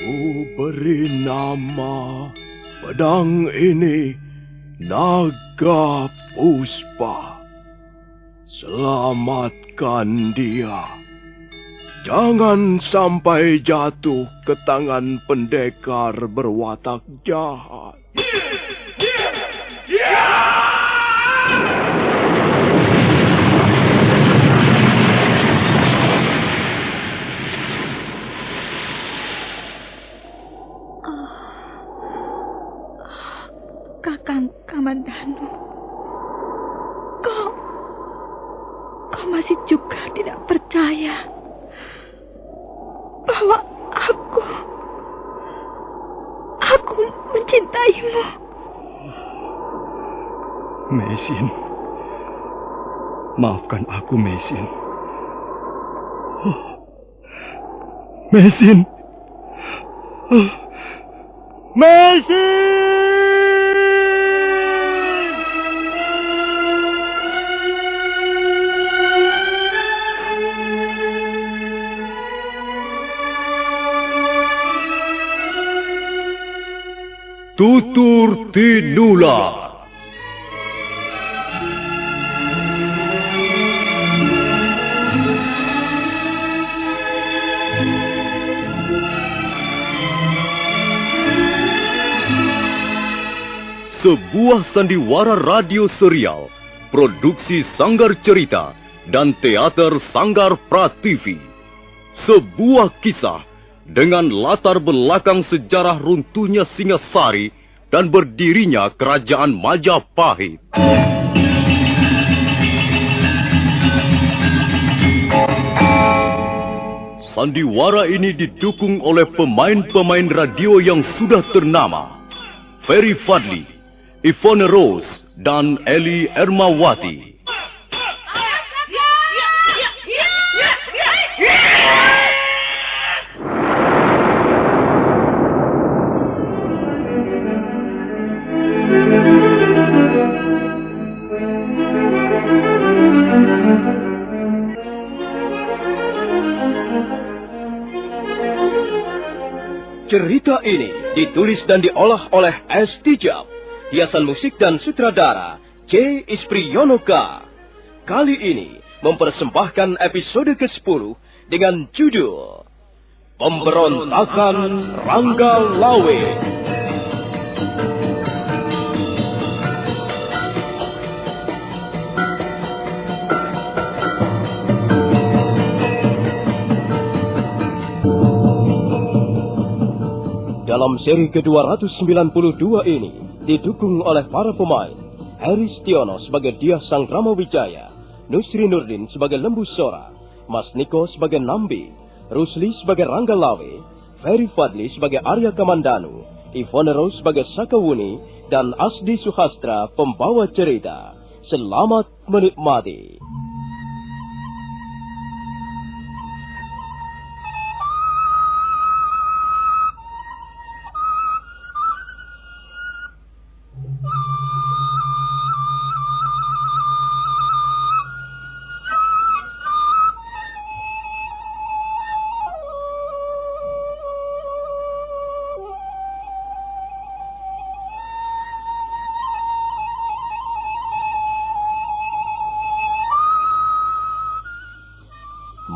Ku beri nama pedang ini Naga Puspa. Selamatkan dia. Jangan sampai jatuh ke tangan pendekar berwatak jahat. Kakang Kamandanu, kau masih juga tidak percaya bahwa aku mencintaimu. Mesin, maafkan aku, Mesin. Mesin. Mesin! Tutur Tinula. Sebuah sandiwara radio serial, produksi Sanggar Cerita dan teater Sanggar Prativi. Sebuah kisah dengan latar belakang sejarah runtuhnya Singasari dan berdirinya Kerajaan Majapahit. Sandiwara ini didukung oleh pemain-pemain radio yang sudah ternama. Ferry Fadli, Yvonne Rose, dan Eli Ermawati. Cerita ini ditulis dan diolah oleh S. Tijab. Hiasan musik dan sutradara C. Ispriyonoka. Kali ini mempersembahkan episode ke-10 dengan judul Pemberontakan Rangga Lawe. Dalam seri ke-292 ini didukung oleh para pemain Heri Stiono sebagai Dyah Sang Ramawijaya, Nusri Nurdin sebagai Lembu Sora, Mas Niko sebagai Nambi, Rusli sebagai Rangga Lawe, Ferry Fadli sebagai Arya Kamandanu, Yvonne Rose sebagai Sakawuni, dan Asdi Suhastra pembawa cerita. Selamat menikmati.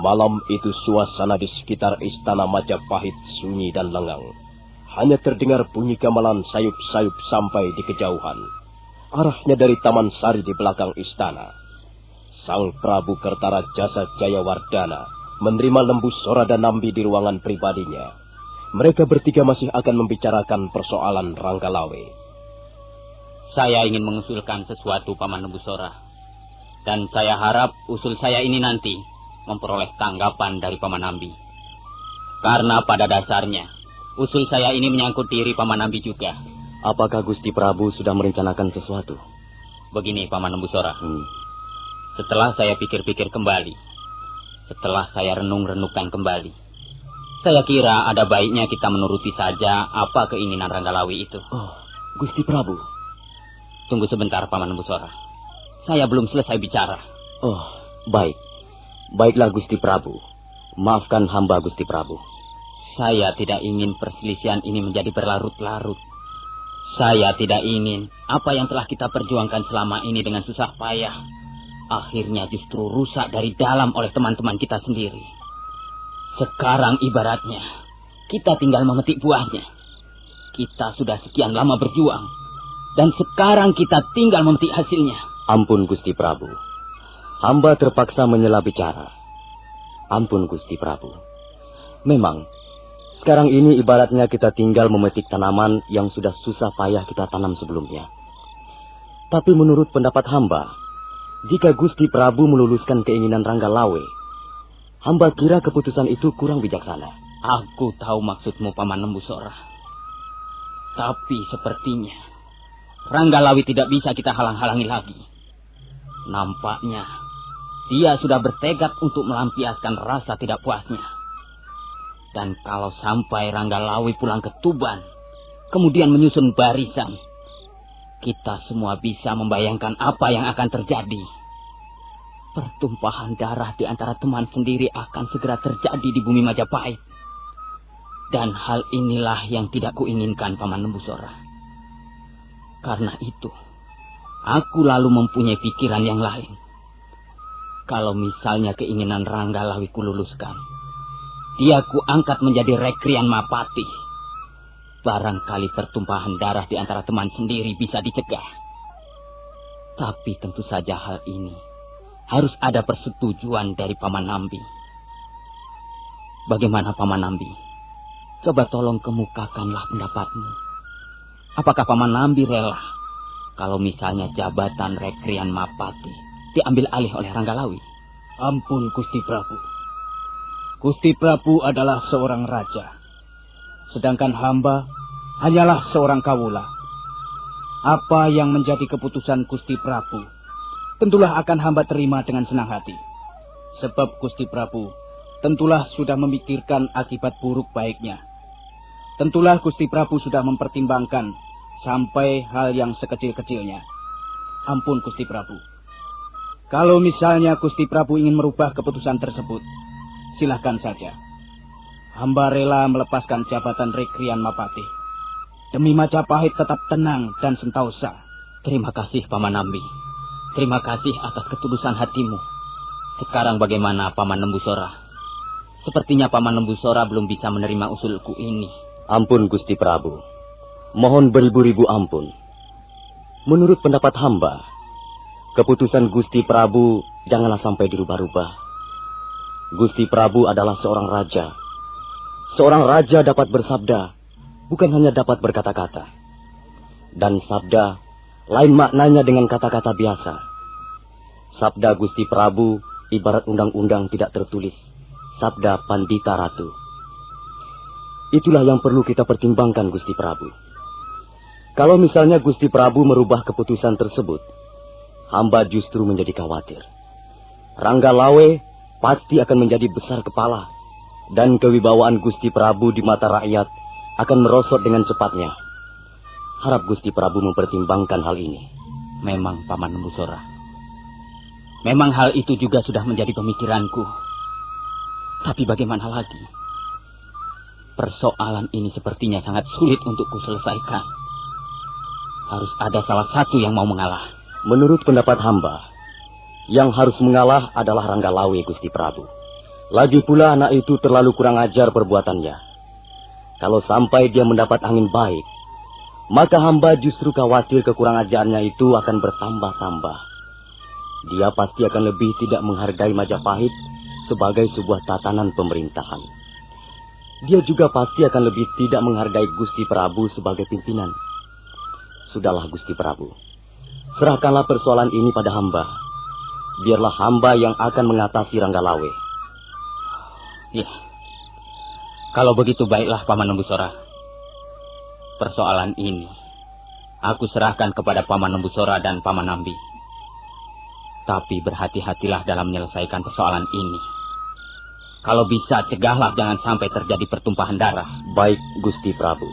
Malam itu suasana di sekitar istana Majapahit sunyi dan lengang. Hanya terdengar bunyi gamelan sayup-sayup sampai di kejauhan. Arahnya dari Taman Sari di belakang istana. Sang Prabu Kertarajasa Jayawardana menerima Lembu Sora dan Nambi di ruangan pribadinya. Mereka bertiga masih akan membicarakan persoalan Rangga Lawe. Saya ingin mengusulkan sesuatu, Paman Lembu Sora. Dan saya harap usul saya ini nanti memperoleh tanggapan dari Paman Nambi. Karena pada dasarnya, usul saya ini menyangkut diri Paman Nambi juga. Apakah Gusti Prabu sudah merencanakan sesuatu? Begini, Paman Lembu Sora. Setelah saya pikir-pikir kembali, setelah saya renung-renungkan kembali, saya kira ada baiknya kita menuruti saja apa keinginan Rangga Lawe itu. Oh, Gusti Prabu. Tunggu sebentar, Paman Lembu Sora. Saya belum selesai bicara. Oh, baik. Baiklah Gusti Prabu. Maafkan hamba Gusti Prabu. Saya tidak ingin perselisihan ini menjadi berlarut-larut. Saya tidak ingin apa yang telah kita perjuangkan selama ini dengan susah payah akhirnya justru rusak dari dalam oleh teman-teman kita sendiri. Sekarang ibaratnya kita tinggal memetik buahnya. Kita sudah sekian lama berjuang, dan sekarang kita tinggal memetik hasilnya. Ampun Gusti Prabu. Hamba terpaksa menyela bicara. Ampun Gusti Prabu. Memang, sekarang ini ibaratnya kita tinggal memetik tanaman yang sudah susah payah kita tanam sebelumnya. Tapi menurut pendapat hamba, jika Gusti Prabu meluluskan keinginan Ranggalawe, hamba kira keputusan itu kurang bijaksana. Aku tahu maksudmu, Paman Lembusora. Tapi sepertinya Ranggalawe tidak bisa kita halang-halangi lagi. Nampaknya dia sudah bertekad untuk melampiaskan rasa tidak puasnya. Dan kalau sampai Ranggalawe pulang ke Tuban, kemudian menyusun barisan, kita semua bisa membayangkan apa yang akan terjadi. Pertumpahan darah di antara teman sendiri akan segera terjadi di bumi Majapahit. Dan hal inilah yang tidak kuinginkan, Paman Lembusora. Karena itu, aku lalu mempunyai pikiran yang lain. Kalau misalnya keinginan Ranggalawe kululuskan, dia kuangkat menjadi Rekrian Mapati. Barangkali pertumpahan darah di antara teman sendiri bisa dicegah. Tapi tentu saja hal ini harus ada persetujuan dari Paman Nambi. Bagaimana Paman Nambi? Coba tolong kemukakanlah pendapatmu. Apakah Paman Nambi rela kalau misalnya jabatan Rekrian Mapati diambil alih oleh Ranggalawe? Ampun Gusti Prabu. Gusti Prabu adalah seorang raja, sedangkan hamba hanyalah seorang kawula. Apa yang menjadi keputusan Gusti Prabu, tentulah akan hamba terima dengan senang hati. Sebab Gusti Prabu tentulah sudah memikirkan akibat buruk baiknya. Tentulah Gusti Prabu sudah mempertimbangkan sampai hal yang sekecil-kecilnya. Ampun Gusti Prabu. Kalau misalnya Gusti Prabu ingin merubah keputusan tersebut, silahkan saja. Hamba rela melepaskan jabatan Rekrian Mapati demi Majapahit tetap tenang dan sentosa. Terima kasih Paman Nambi. Terima kasih atas ketulusan hatimu. Sekarang bagaimana Paman Lembusora? Sepertinya Paman Lembusora belum bisa menerima usulku ini. Ampun Gusti Prabu. Mohon beribu-ribu ampun. Menurut pendapat hamba, keputusan Gusti Prabu janganlah sampai dirubah-rubah. Gusti Prabu adalah seorang raja. Seorang raja dapat bersabda, bukan hanya dapat berkata-kata. Dan sabda lain maknanya dengan kata-kata biasa. Sabda Gusti Prabu ibarat undang-undang tidak tertulis. Sabda Pandita Ratu. Itulah yang perlu kita pertimbangkan Gusti Prabu. Kalau misalnya Gusti Prabu merubah keputusan tersebut, hamba justru menjadi khawatir. Ranggalawe pasti akan menjadi besar kepala, dan kewibawaan Gusti Prabu di mata rakyat akan merosot dengan cepatnya. Harap Gusti Prabu mempertimbangkan hal ini. Memang Paman Lembusora. Memang hal itu juga sudah menjadi pemikiranku. Tapi bagaimana lagi? Persoalan ini sepertinya sangat sulit untuk kuselesaikan. Harus ada salah satu yang mau mengalah. Menurut pendapat hamba, yang harus mengalah adalah Ranggalawe Gusti Prabu. Lagi pula anak itu terlalu kurang ajar perbuatannya. Kalau sampai dia mendapat angin baik, maka hamba justru khawatir kekurang ajarnya itu akan bertambah-tambah. Dia pasti akan lebih tidak menghargai Majapahit sebagai sebuah tatanan pemerintahan. Dia juga pasti akan lebih tidak menghargai Gusti Prabu sebagai pimpinan. Sudahlah Gusti Prabu, serahkanlah persoalan ini pada hamba. Biarlah hamba yang akan mengatasi Ranggalawe. Ya, kalau begitu baiklah Paman Lembusora. Persoalan ini aku serahkan kepada Paman Lembusora dan Paman Nambi. Tapi berhati-hatilah dalam menyelesaikan persoalan ini. Kalau bisa, cegahlah jangan sampai terjadi pertumpahan darah. Baik, Gusti Prabu.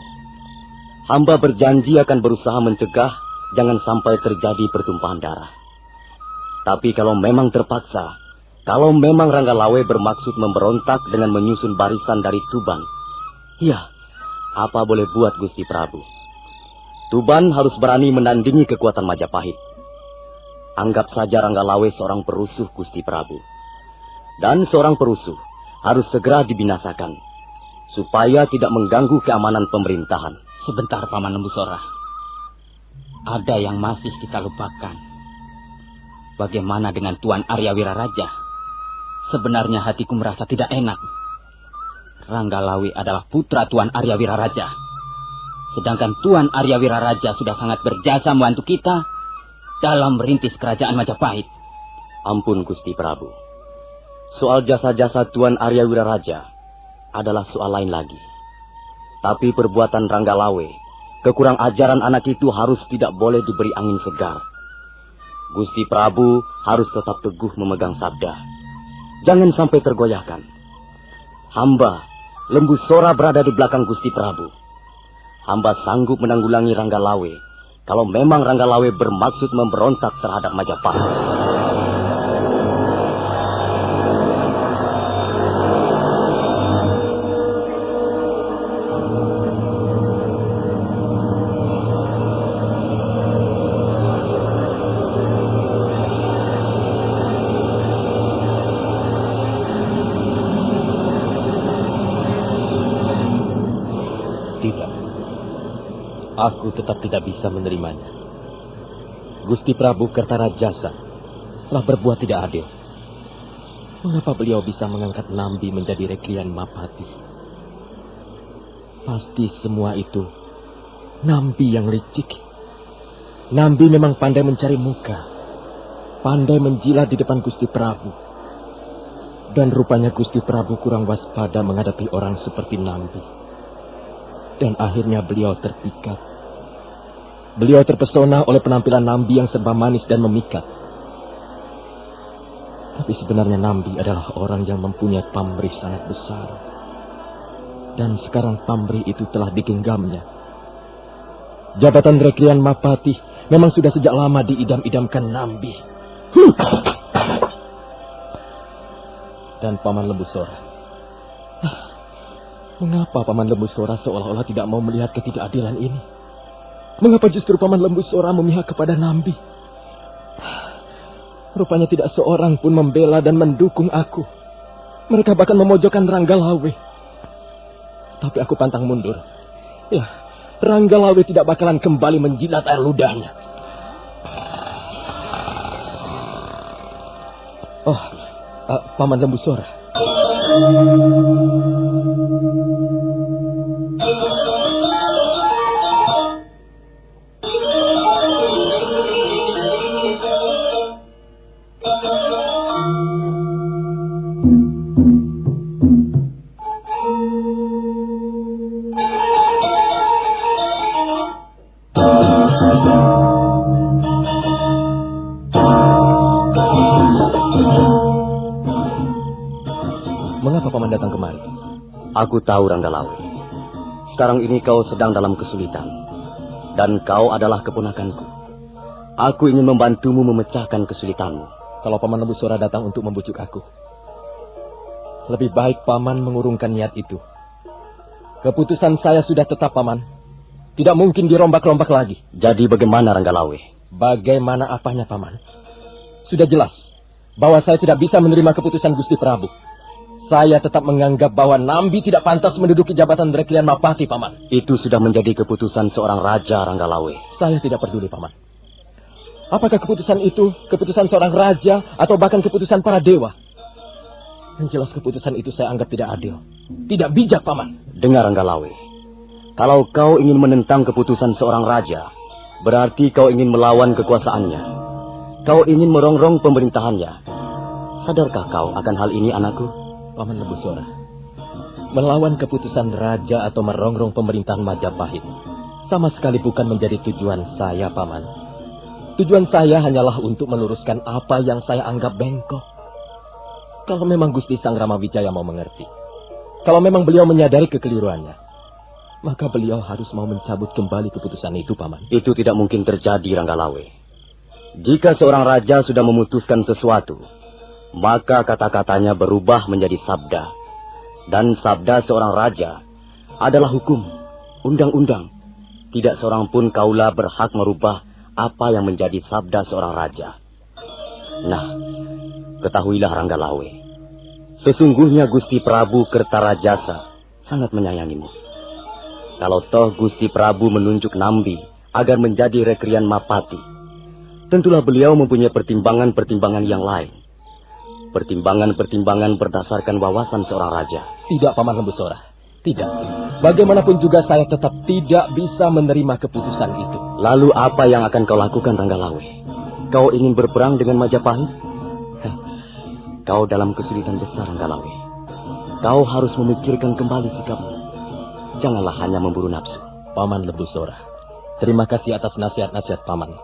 Hamba berjanji akan berusaha mencegah jangan sampai terjadi pertumpahan darah. Tapi kalau memang terpaksa, kalau memang Ranggalawe bermaksud memberontak dengan menyusun barisan dari Tuban, Ya, apa boleh buat Gusti Prabu? Tuban harus berani menandingi kekuatan Majapahit. Anggap saja Ranggalawe seorang perusuh Gusti Prabu. Dan seorang perusuh harus segera dibinasakan, supaya tidak mengganggu keamanan pemerintahan. Sebentar, Paman Lembusora. Ada yang masih kita lupakan. Bagaimana dengan Tuan Arya Wiraraja? Sebenarnya hatiku merasa tidak enak. Ranggalawe adalah putra Tuan Arya Wiraraja. Sedangkan Tuan Arya Wiraraja sudah sangat berjasa membantu kita dalam merintis kerajaan Majapahit. Ampun Gusti Prabu. Soal jasa-jasa Tuan Arya Wiraraja adalah soal lain lagi. Tapi perbuatan Ranggalawe, kekurang ajaran anak itu harus tidak boleh diberi angin segar. Gusti Prabu harus tetap teguh memegang sabda. Jangan sampai tergoyahkan. Hamba, Lembusora berada di belakang Gusti Prabu. Hamba sanggup menanggulangi Ranggalawe kalau memang Ranggalawe bermaksud memberontak terhadap Majapahit. Aku tetap tidak bisa menerimanya. Gusti Prabu Kertarajasa telah berbuat tidak adil. Mengapa beliau bisa mengangkat Nambi menjadi Reklian Mapati? Pasti semua itu Nambi yang licik. Nambi memang pandai mencari muka, pandai menjilat di depan Gusti Prabu. Dan rupanya Gusti Prabu kurang waspada menghadapi orang seperti Nambi. Dan akhirnya beliau terpikat. Beliau terpesona oleh penampilan Nambi yang serba manis dan memikat. Tapi sebenarnya Nambi adalah orang yang mempunyai pamrih sangat besar. Dan sekarang pamrih itu telah digenggamnya. Jabatan Reklian Mapati memang sudah sejak lama diidam-idamkan Nambi. Dan Paman Lembusora. Mengapa Paman Lembusora seolah-olah tidak mau melihat ketidakadilan ini? Mengapa justru Paman Lembusora memihak kepada Nambi? Rupanya tidak seorang pun membela dan mendukung aku. Mereka bahkan memojokkan Ranggalawe. Tapi aku pantang mundur. Ya, Ranggalawe tidak bakalan kembali menjilat air ludahnya. Oh, Paman Lembusora. Mengapa Paman datang kemari? Aku tahu Ranggalawe. Sekarang ini kau sedang dalam kesulitan. Dan kau adalah keponakanku. Aku ingin membantumu memecahkan kesulitanmu. Kalau Paman Lembusora datang untuk membujuk aku, lebih baik Paman mengurungkan niat itu. Keputusan saya sudah tetap, Paman. Tidak mungkin dirombak-rombak lagi. Jadi bagaimana Ranggalawe? Bagaimana apanya, Paman? Sudah jelas bahwa saya tidak bisa menerima keputusan Gusti Prabu. Saya tetap menganggap bahwa Nambi tidak pantas menduduki jabatan Reklian Mapati, Paman. Itu sudah menjadi keputusan seorang raja, Ranggalawe. Saya tidak peduli, Paman. Apakah keputusan itu keputusan seorang raja atau bahkan keputusan para dewa? Yang jelas keputusan itu saya anggap tidak adil. Tidak bijak, Paman. Dengar, Ranggalawe. Kalau kau ingin menentang keputusan seorang raja, berarti kau ingin melawan kekuasaannya. Kau ingin merongrong pemerintahannya. Sadarkah kau akan hal ini, anakku? Paman Lembusora, melawan keputusan raja atau merongrong pemerintahan Majapahit sama sekali bukan menjadi tujuan saya, Paman. Tujuan saya hanyalah untuk meluruskan apa yang saya anggap bengkok. Kalau memang Gusti Sang Ramawijaya mau mengerti, kalau memang beliau menyadari kekeliruannya, maka beliau harus mau mencabut kembali keputusan itu, Paman. Itu tidak mungkin terjadi, Ranggalawe. Jika seorang raja sudah memutuskan sesuatu, maka kata-katanya berubah menjadi sabda. Dan sabda seorang raja adalah hukum, undang-undang. Tidak seorang pun kaula berhak merubah apa yang menjadi sabda seorang raja. Nah, ketahuilah Ranggalawe, sesungguhnya Gusti Prabu Kertarajasa sangat menyayangimu. Kalau toh Gusti Prabu menunjuk Nambi agar menjadi Rekrian Mapati, tentulah beliau mempunyai pertimbangan-pertimbangan yang lain. Pertimbangan-pertimbangan berdasarkan wawasan seorang raja. Tidak, Paman Lembusora. Tidak. Bagaimanapun juga saya tetap tidak bisa menerima keputusan itu. Lalu apa yang akan kau lakukan, Ranggalawe? Kau ingin berperang dengan Majapahit? Kau dalam kesulitan besar, Ranggalawe. Kau harus memikirkan kembali sikapmu. Janganlah hanya memburu nafsu. Paman Lembusora, terima kasih atas nasihat-nasihat Paman.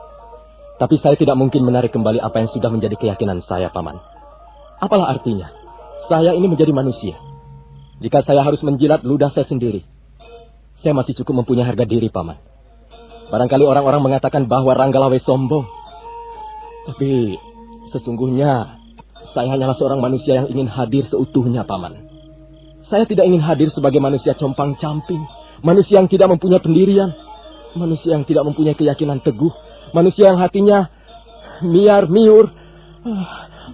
Tapi saya tidak mungkin menarik kembali apa yang sudah menjadi keyakinan saya, Paman. Apalah artinya? Saya ini menjadi manusia. Jika saya harus menjilat ludah saya sendiri, saya masih cukup mempunyai harga diri, Paman. Barangkali orang-orang mengatakan bahwa Ranggalawe sombong. Tapi sesungguhnya saya hanyalah seorang manusia yang ingin hadir seutuhnya, Paman. Saya tidak ingin hadir sebagai manusia compang-camping, manusia yang tidak mempunyai pendirian, manusia yang tidak mempunyai keyakinan teguh, manusia yang hatinya miar-miur,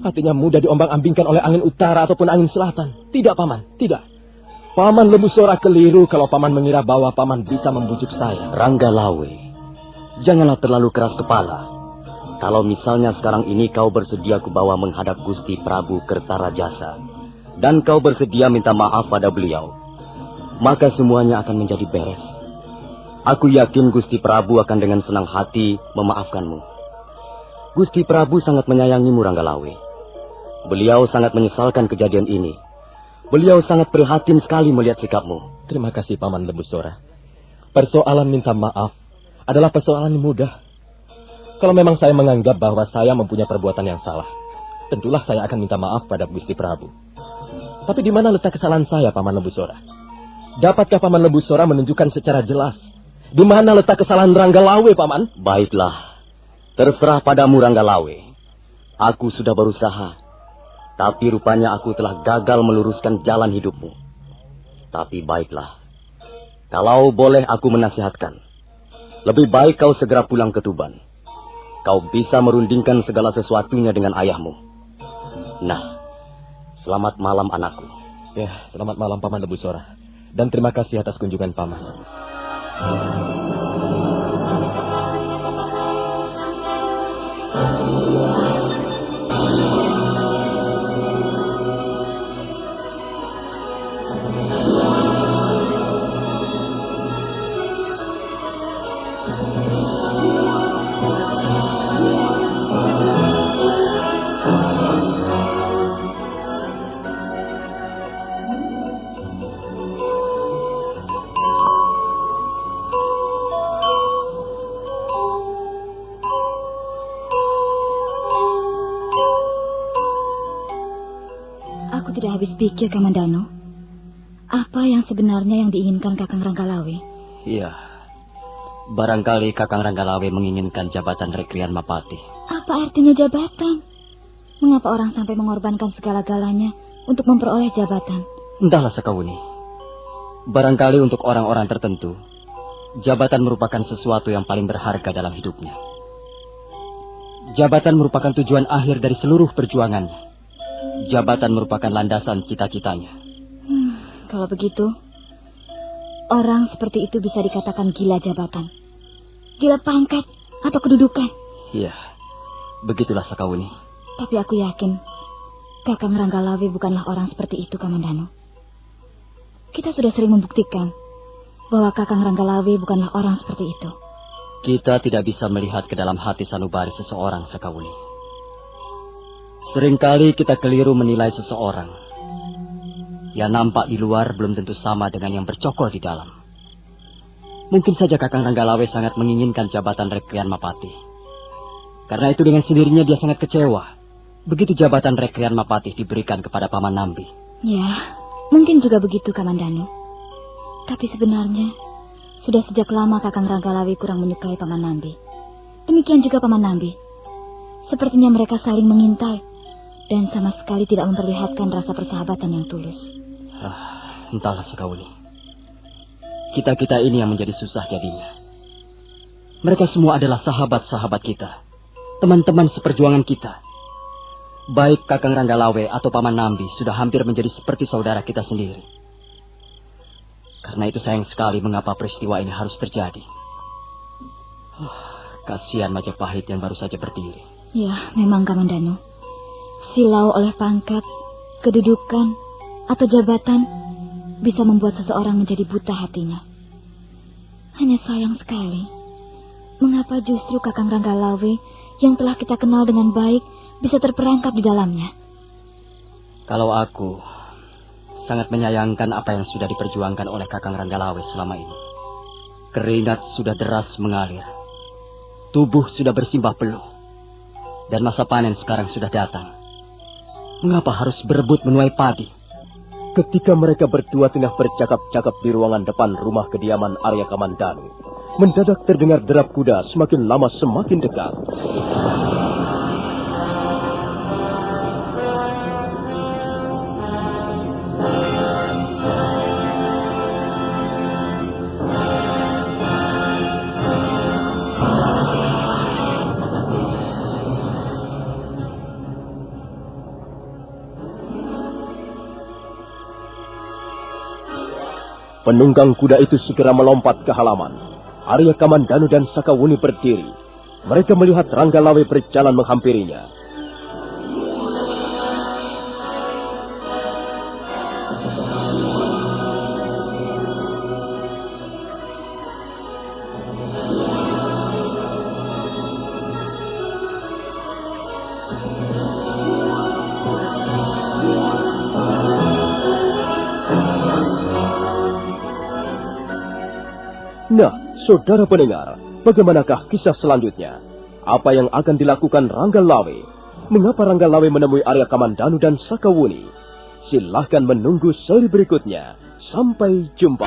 hatinya mudah diombang-ambingkan oleh angin utara ataupun angin selatan. Tidak, Paman, tidak. Paman Lembusora keliru kalau Paman mengira bahwa Paman bisa membujuk saya. Ranggalawe, janganlah terlalu keras kepala. Kalau misalnya sekarang ini kau bersedia kubawa menghadap Gusti Prabu Kertarajasa, dan kau bersedia minta maaf pada beliau, maka semuanya akan menjadi beres. Aku yakin Gusti Prabu akan dengan senang hati memaafkanmu. Gusti Prabu sangat menyayangimu, Ranggalawe. Beliau sangat menyesalkan kejadian ini. Beliau sangat prihatin sekali melihat sikapmu. Terima kasih, Paman Lembusora. Persoalan minta maaf adalah persoalan yang mudah. Kalau memang saya menganggap bahwa saya mempunyai perbuatan yang salah, tentulah saya akan minta maaf pada Gusti Prabu. Tapi di mana letak kesalahan saya, Paman Lembusora? Dapatkah Paman Lembusora menunjukkan secara jelas di mana letak kesalahan Ranggalawe, Paman? Baiklah, terserah padamu, Ranggalawe. Aku sudah berusaha, tapi rupanya aku telah gagal meluruskan jalan hidupmu. Tapi baiklah, kalau boleh aku menasihatkan, lebih baik kau segera pulang ke Tuban. Kau bisa merundingkan segala sesuatunya dengan ayahmu. Nah, selamat malam, anakku. Ya, selamat malam, Paman Lembusora. Dan terima kasih atas kunjungan Paman. Aku tidak habis pikir, Kamandano. Apa yang sebenarnya yang diinginkan Kakang Ranggalawe? Iya, barangkali Kakang Ranggalawe menginginkan jabatan Rekrian Mapati. Apa artinya jabatan? Mengapa orang sampai mengorbankan segala-galanya untuk memperoleh jabatan? Entahlah, Sekawuni. Barangkali untuk orang-orang tertentu, jabatan merupakan sesuatu yang paling berharga dalam hidupnya. Jabatan merupakan tujuan akhir dari seluruh perjuangannya. Jabatan merupakan landasan cita-citanya. Kalau begitu, orang seperti itu bisa dikatakan gila jabatan, gila pangkat atau kedudukan. Iya, begitulah Sekawuni. Tapi aku yakin Kakang Ranggalawe bukanlah orang seperti itu, Kamandano. Kita sudah sering membuktikan bahwa Kakang Ranggalawe bukanlah orang seperti itu. Kita tidak bisa melihat ke dalam hati sanubari seseorang, Sekawuni. Seringkali kita keliru menilai seseorang. Yang nampak di luar belum tentu sama dengan yang bercokol di dalam. Mungkin saja Kakang Ranggalawe sangat menginginkan jabatan Rekrian Mapati. Karena itu dengan sendirinya dia sangat kecewa begitu jabatan Rekrian Mapati diberikan kepada Paman Nambi. Ya, mungkin juga begitu, Kamandano. Tapi sebenarnya sudah sejak lama Kakang Ranggalawe kurang menyukai Paman Nambi. Demikian juga Paman Nambi. Sepertinya mereka saling mengintai dan sama sekali tidak memperlihatkan rasa persahabatan yang tulus. Entahlah, Sekawuni. Kita-kita ini yang menjadi susah jadinya. Mereka semua adalah sahabat-sahabat kita, teman-teman seperjuangan kita. Baik Kakang Ranggalawe atau Paman Nambi sudah hampir menjadi seperti saudara kita sendiri. Karena itu sayang sekali mengapa peristiwa ini harus terjadi. Kasihan Majapahit yang baru saja berdiri. Ya, memang Kamandanu. Silau oleh pangkat, kedudukan, atau jabatan bisa membuat seseorang menjadi buta hatinya. Hanya sayang sekali, mengapa justru Kakang Ranggalawe yang telah kita kenal dengan baik bisa terperangkap di dalamnya. Kalau aku sangat menyayangkan apa yang sudah diperjuangkan oleh Kakang Ranggalawe selama ini. Keringat sudah deras mengalir. Tubuh sudah bersimbah peluh. Dan masa panen sekarang sudah datang. Mengapa harus berebut menuai padi? Ketika mereka berdua tengah bercakap-cakap di ruangan depan rumah kediaman Arya Kamandanu, mendadak terdengar derap kuda semakin lama semakin dekat. Penunggang kuda itu segera melompat ke halaman. Arya Kamandanu dan Sakawuni berdiri. Mereka melihat Ranggalawe berjalan menghampirinya. Nah, saudara pendengar, bagaimanakah kisah selanjutnya? Apa yang akan dilakukan Ranggalawe? Mengapa Ranggalawe menemui Arya Kamandanu dan Sakawuni? Silahkan menunggu seri berikutnya. Sampai jumpa.